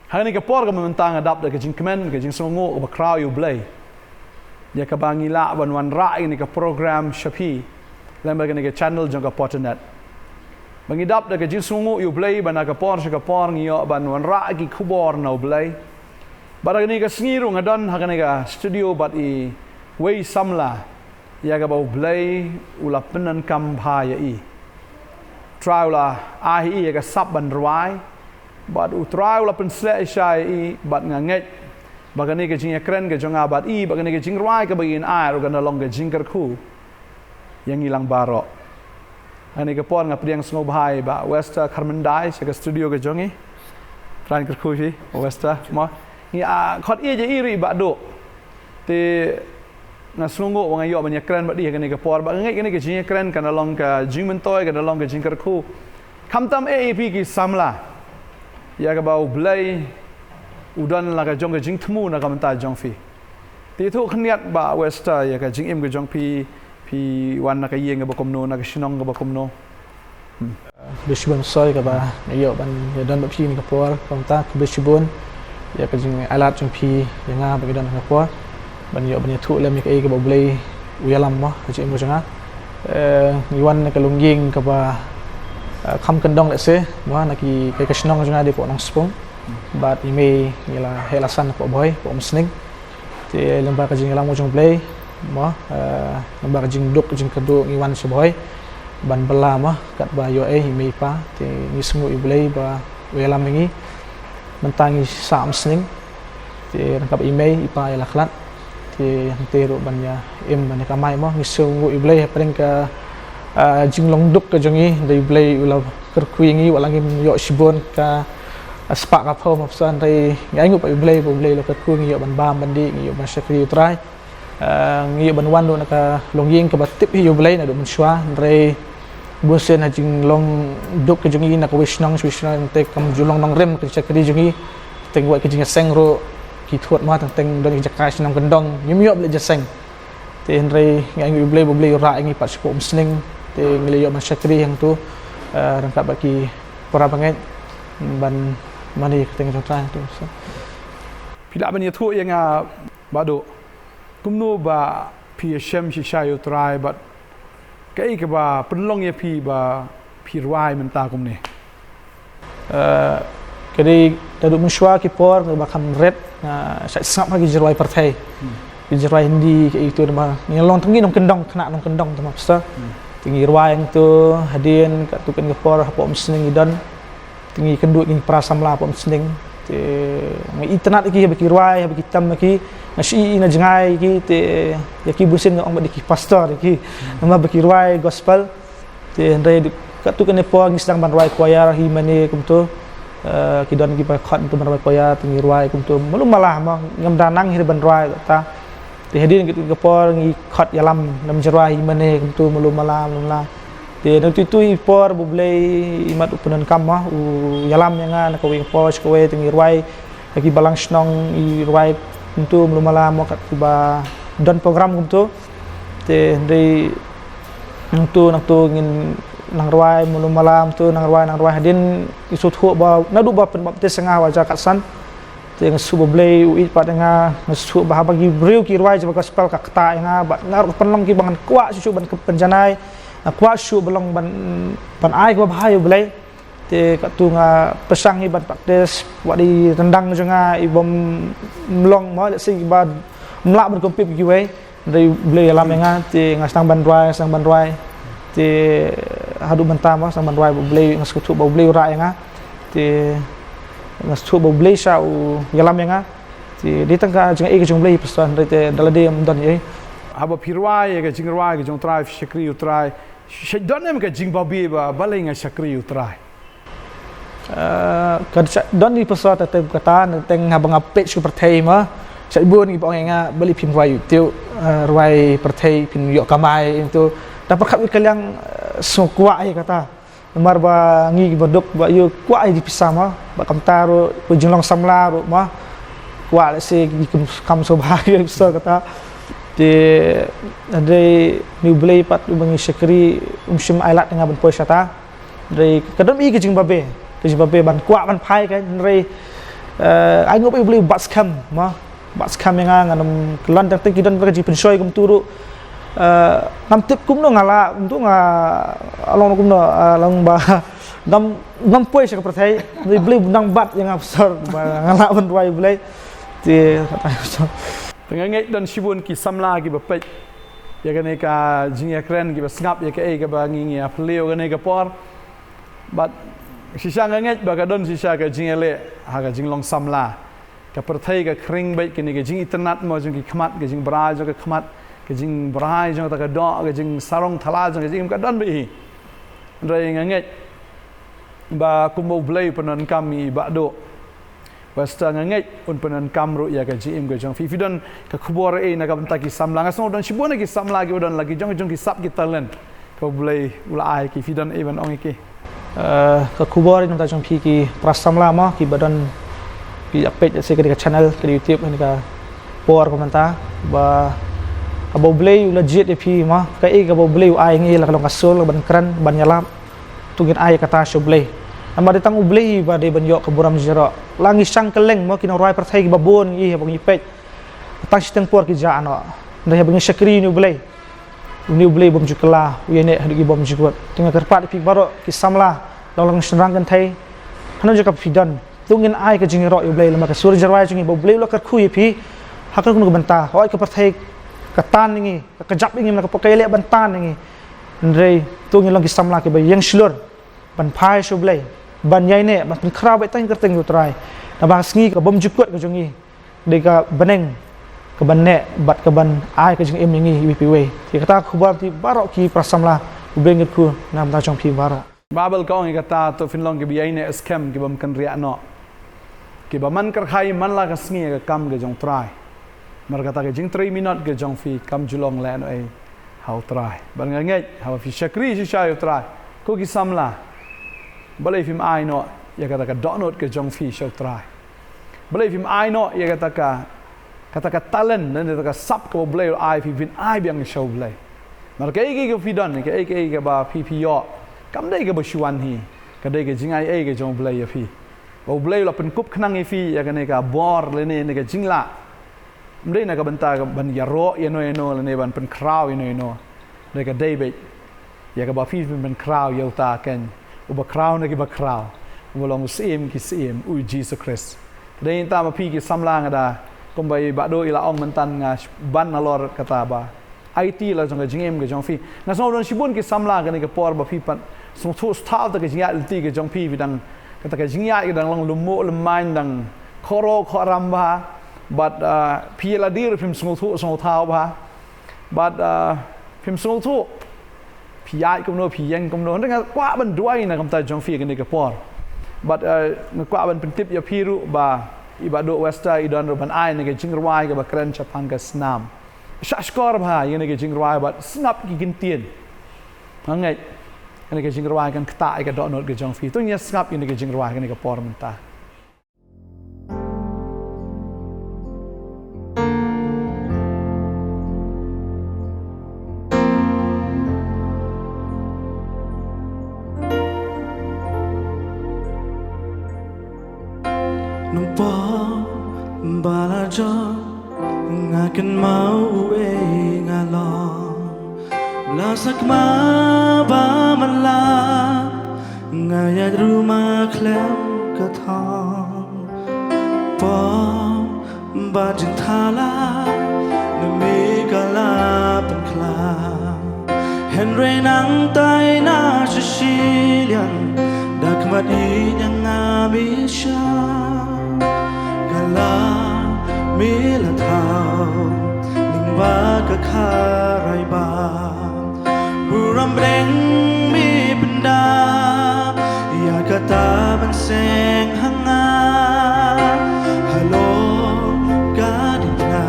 hari ni kapor ka mentang adap da ka jing kemen ka jing songo ka crowd you play ya ka bangila wan ra ni ka program shapi lemba ni ka channel jong ka potnet bangidap da ka jing songo you play bana ka por ka por ngiyo ban wan ra ki khubor no play bara ni ka sngiru ngadon ha ni ka studio bat I wei samla ya ka bau play ula penan kam bhaya I trial la ahi ya ka sab ban rwai bat utrau la pensle shai I bat nganget bagani ke jing keren ke jonga bat I bagani ke jing rai ke bagin air kan long ke jing kerku yang hilang barok ani ke pon ngap diang sngo bhai ba westa karmendai se ke studio ke jongi tran kerku si westa mo ni a khot je iri ba do te na sngo wang ayo banyak keren bat dia kani ke por ba ngai kani ke jing keren kan long ke jing mentoi kan long ke jing kerku kamtam AAP ki samla ya ka bau blai udan la ka jong ka jing thmu na ka manta jong fi ti thu khniat ba westa ya ka jing im ka jong pi wan na ka yeng ka bakom no na ka shinong ka bakom no bishbon soy ka ba yo ban ya dan ba pi ni ka por kamta ka bishbon ya ka jing alat jong pi ya nga ba ka dan ka por ban yo ban ya thu le mi ka e ka bau blai uyalam ma ka jing mo janga ni wan na ka lungging ka ba kham kendong le se no na ki kai kasnong janga de ko nang spong bat ime ngila helasan ko boy ko msning te lemba ka jing lang mo jong play mo lemba ka jing duk jing kedu ngiwan se boy ban bela ma kat ba yo ime pa te ni smu I play ba welam ngi mentangi sa msning te rangkap ime ipa ila khlat te te ro ban ya em ban ka mai mo ni sungu I play paling ka jing long duk ka jongi dai blai ula kerkuingi walangi yo sibon ka spak ka phom opsan dai ngai ngu pa blai lo kerkuingi yo ban bam bandi yo ban sakri utrai ngi ban wan do na ka longying ka batip yo blai na do menswa dai bosen ha jing long duk ka jongi na ka wishnong te kam julong nong rem ka sakri jongi teng wa ka jing sengro ki thuat ma teng don jakai sinam kendong nyum yo ble jaseng te dai ngai ngu blai ra ngi pat spo msning te ngeliyo masyakri yang tu rangkap bagi para banget ban mani keteng tang tu pila ban thu yang bado kumno ba pi shem shi shayo trai bat kai ke ba penlong ya pi ba pi rwai menta kumne kadi tadu muswa ki por ba kam red sap lagi jerwai partai jerwai hindi ke itu ma ni long tengi nong kendong kena nong kendong tu mapsa tinggi ruang tu hadian kat tukan kepor apa msning idan tinggi kenduk ni prasamla apa msning te ngai internet lagi bagi ruai bagi tam lagi nasi ina jengai ki te yaki busin ngong bagi pastor ki nama bagi ruai gospel te ndai kat tukan kepor ngi sedang ban ruai choir hi mane kum tu kidan ki pa khot tu ban ruai choir tinggi ruai kum tu malum malah ma ngam danang hi ban ruai ta te hadin gitu kepor ngi khot yalam nam jerwai mane tu mulu malam la te no tutui por bublei imat upunan kam ma u yalam yang na ko wi por ko we tengi rwai lagi balang snong I rwai tu mulu malam kat tiba don program tu te ndai nang tu ngin nang rwai mulu malam tu nang rwai hadin isut hu ba nadu ba pen baptis sengah waja kat san te subo blay uit pat nga ngesu bah bagi breu ki rwai jaba gospel ka kta nga ba ngar penlong ki bangan kwa susu ban ke penjanai kwa su belong ban ai ko bahaya blay te ka tu nga pesang hi ban praktis wa di rendang nga ibom mlong mo le sing ba mlak ban kompip ki we dari blay lam nga te nga sang ban rwai te hadu banta mo sang ban rwai blay ngasku tu ba blay ra nga te ngasuk bau blay sa u yalam yang ti di tangka jeng e ke jong blay pesan rete dalade am don ye haba pirwai ke jing rwai ke jong trai shakri utrai shadon ke jing babi ba balinga shakri utrai kad don di pesan te kata teng abang apet su perthai ma sai bun ki bang nga beli pin rwai tiu rwai perthai pin yo kamai itu dapat khat kaliang sokwa ai kata mar ba ngi bodok ba yo kwa ai dipisah ma ba kamta ro pujinglong samla ro ma kwa le se kam so bahaya bisa kata de ade ni blay pat bangi syakri sim ailat dengan ban poisata dari kadam i ke jing babe ban kwa ban phai kan dari ai ngop beli bat scam yang ngam kelan tak kidan pergi pensoi kum turu ngam tip kum no ngala untuk along kum no along ba ngam poi sa perthai beli benang bat yang absor ngala ban wai beli ti pengangai dan sibun ki samla ki bapet ya kene ka jing ya kren ki basngap ya ke ka bangi ya pleo kene ka por but sisa nganget bagadon sisa ka jing ele ha ka jing long samla ka perthai ka kring baik kene ka jing internet mo jing ki khmat ka jing bra jo ka khmat ka jing brai jo ta ka do ka jing sarong thala jo ka jing ka don bi rai nganget ba kumbo blai panon kami ba do Wasta nganget un panon kamru ya ka jing ka jong fi don ka khubor e na ka banta ki samla ngasno don sibon ki samla ki don lagi jong ki sap ki talent ka blai ulai ki fi don even ong ki ke kubur ini kita jumpa ki prasam lama ki badan ki update saya ke channel ke YouTube ini ke por komentar ba abo blay legit pi mah kai ke abo blay ai ngi la kalong kasul ban kran ban nyalap tungin ai kata show blay amma datang blay ba de ban yo ke buram jero langi sang keleng mo ki roi perthai ki babon i bang ipet tang siteng por ki ja ano ndai bang sakri ni blay ni blay bom jukla uyene hadi bom jukot tengah kerpat pi baro ki samla long serang kan thai hanu jaka fidan tungin ai ka jingi ro yu blay lama ka sur jarwai jingi bo blay lo ka khu pi hakal kun banta hoi ka perthai ka tan ngi ka jap ngi ka pakai le bantan ngi ndrei tungin long ki samla ki ba yang slur ban phai shu blay ban yai ne ban khra bai tang kerteng utrai na ba sngi ka bom jukot ka jingi de ka baneng ke banne bat ke ban ai ke jing em ngi wipiwe ti kata khubar ti barok ki prasamla ubengit ku nam ta chong phi bara babel kong kata to finlong ke biaine scam ke bam kan ria no ke baman kar khai man la ka sngi ka kam ke jong try mar kata ke jing 3 minute ke jong fi kam julong le no ai how try ban ngai how fi shakri shi shay try ko ki samla balai fim ai no ya kata ka donot ke jong fi show try balai fim ai no ya kata ka talent dan kata ka sap ka blay ai fi vin ai biang show blay mar ka igi ka fidan ka igi ka ba pi yo kam dai ka ba shuan hi ka dai ka jing ai ka jong blay ya fi ba blay la pen kup khnang fi ya ka ne ka bor le ne ka jing la mdai na ka banta ka ban ya ro ya no le ne ban pen kraw ya no dai ka dai be ya ka ba fi ben kraw ya ta ken u ba kraw ne ki ba kraw u long sim ki sim u Jesus Christ dai ta ma pi ki samlang ada kumbai ba do ila ong mentan nga ban alor kata ba IT la jong jingem ge jong fi na so don sibun ki samla ga ne ke por ba fi pan so thu stal ta ke jinga ti ke jong fi bidang kata ke jinga ke dang long lumo lemain dang khoro khoram ba but pi la dir phim so thu so thao ba but phim so thu pi ai kum no pi yang kum no nga kwa ban duai na kam ta jong fi ke ne ke por but kwa ban pentip ya pi ru ba ibado westa idan roban ai ne jing rwai ga bakran chapang ga snam shashkor bha ye ne jing rwai ba snap ki gintien hangai ne jing rwai kan kta ga do not ga jong fi tu nya snap ne jing rwai ga ne ga por menta Numpa balajo ngakan mau ngalong lasak ma ba mala ngayat rumah klem katong pa ba jintala nami kala penkla Henry nang tay na sisilian dakmat inyang amisya mila thao lingba ka kharai ba buram reng mi benda ya kata ban seng hanga hello gadina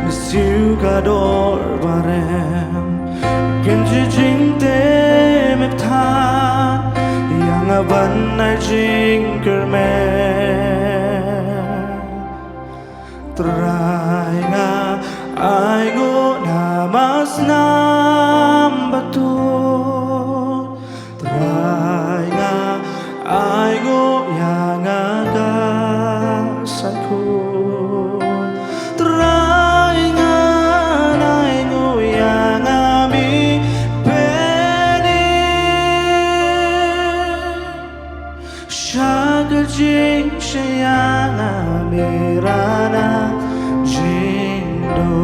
miss you gador barem kenji jing te me tha yang aban nai jing kerme Try nga ay go namas nam batu Try nga ay go yang aga saku Teraingan aingu yang ami beni Shagal jing shayang ami rana jindo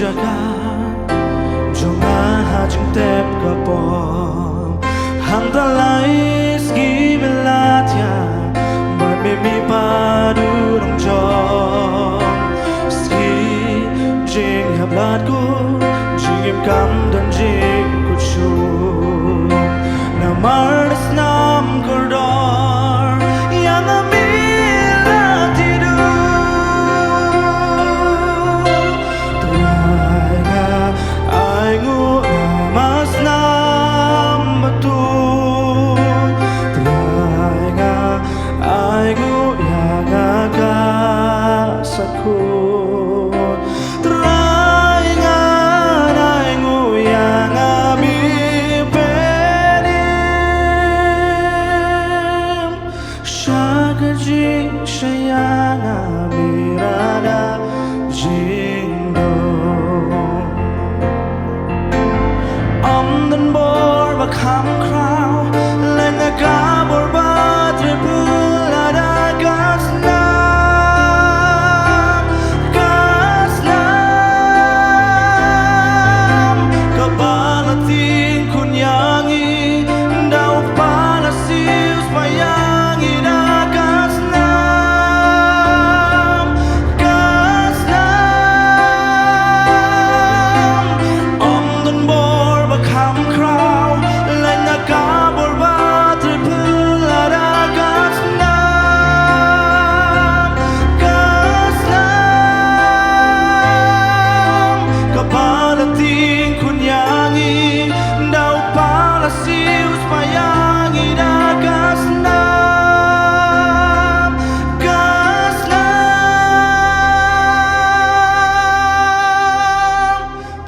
Jaga Jonga hajung tep kapom Hang talais gi melatya But mimi padu nong jom Ski jing hablat ku Jing im kam dan jing kuchu Namar das nam kordor Yang amila tidur Aingu namas nam betul Terainga aingu yang agasaku Terainga aingu yang ami penim Syagajing sayang ami rada jindo dan bor bakam krau lena kabor batre pulada kasnam kabalatin kunyangi dauk palasius payangi da kasnam dan bor bakam krau lena kabor batre pulada kasnam kapalating kunyangi dauk palasius payangi da kasnam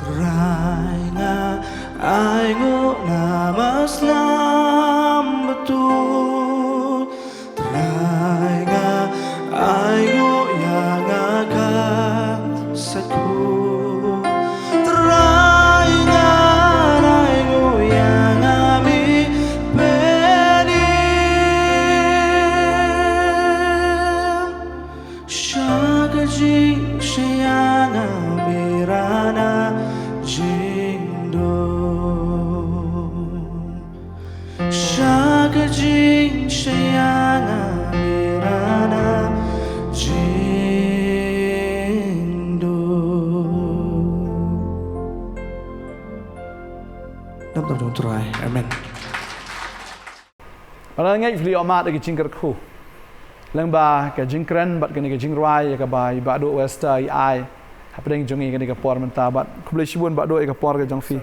Terainga aingu namas nam betul Terainga aingu yang agasaku Terainga aingu yang ami penim Syagajing sayang ami rana jindo Syagajing sayang ami rana jindo Nam tam jong try amen Orang ngay vli amat lagi jingkar ku Lang ba ka jingkran bat kani ka jingruai ka ba ba do westa ai hapdeng jongi kani ka por menta bat kuble shibun ba do ka por ka jong fi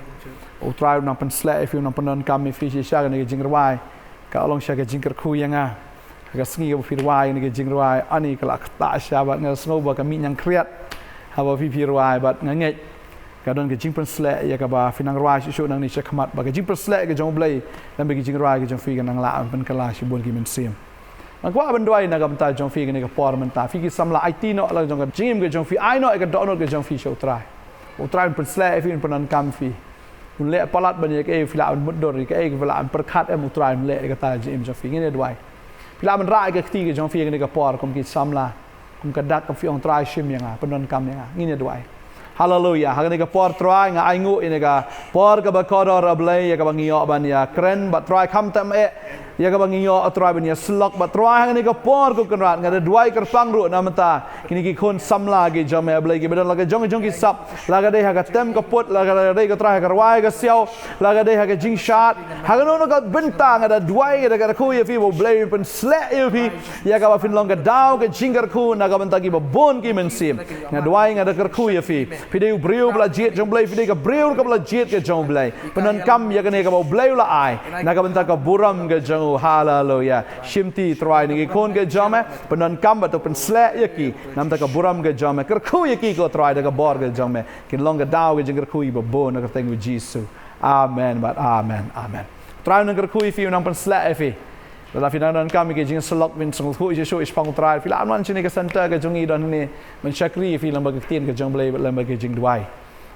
o try nang pen sla if you nang pen kam mi fi sha kani ka jingruai ka along sha ka jingkar ku yanga ka sngi ka fi ruai kani ka jingruai ani ka lak ta sha bat nga snow ba ka mi nyang kriat ha ba fi ruai bat ngay ka don ka jingpen sla ya ka ba finang ruai shu nang ni sha khamat ba ka jingpen sla ka jong blai lam ba ka jingruai ka jong fi ka nang la pen ka la shibun ki men sim Ang kwa bandwai na gamta jong fi ni ka por menta fi ki samla IT no la jong ka jim ke jong fi ai no ka download ke jong fi show try pen sla fi pen kam fi un le palat ban ye ke fi la un dor ke e la per khat em utrai le ka ta jim jong fi ni dwai fi la man ra ke ti ke jong fi ni ka por kom ki samla kom ka dak ka fi ong try shim yang pen kam yang ni dwai Hallelujah. Hang ni ka por try nga aingu ini ka por ka ba kodor ablay ya ka bangio ban ya kren ba try kam tam e ya ka bangio try ban ya slok ba try hang ni ka por ko kenrat nga duai kerpang ru na mata kini ki khon samla ge jame ablay ge bedan laga jong ki sap laga de ha ka tem ka put laga de ka try ka wai ka siao laga de ha ka jing shot hang no ka bentang ada duai ka ku ya fi bo blay pen sle ya fi ya ka ba fin long ka dau ka jingar ku na ka bentang ki ba bon ki men sim nga duai nga da ku ya fi Pideu breu bla jet jong blai pideu ka breu ka bla jet ke jong blai penan kam ya kene ka bau blai la ai na ka benta ka buram ke jong hallelujah shimti try ni kon ke jome penan kam ba to pen sle ya ki nam ta ka buram ke jome ker khu ya ki ko try da ka bor ke jome kin long ka dau ke jong ker khu ba bo na ka tengu jisu Amen, but amen, amen. Try nang kerkui fi nang pensla fi. Dalam finan kami ke jing selok min sung hu je shu ispang try fi laman sini ke center ke jung idon ni mensyakri fi lembaga tin ke jung blai lembaga jing duai.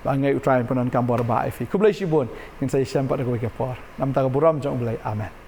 Bangai utrai penan kam bor ba fi. Ku blai shibun kin sai syampat ko ke por. Nam ta buram jung blai. Amen.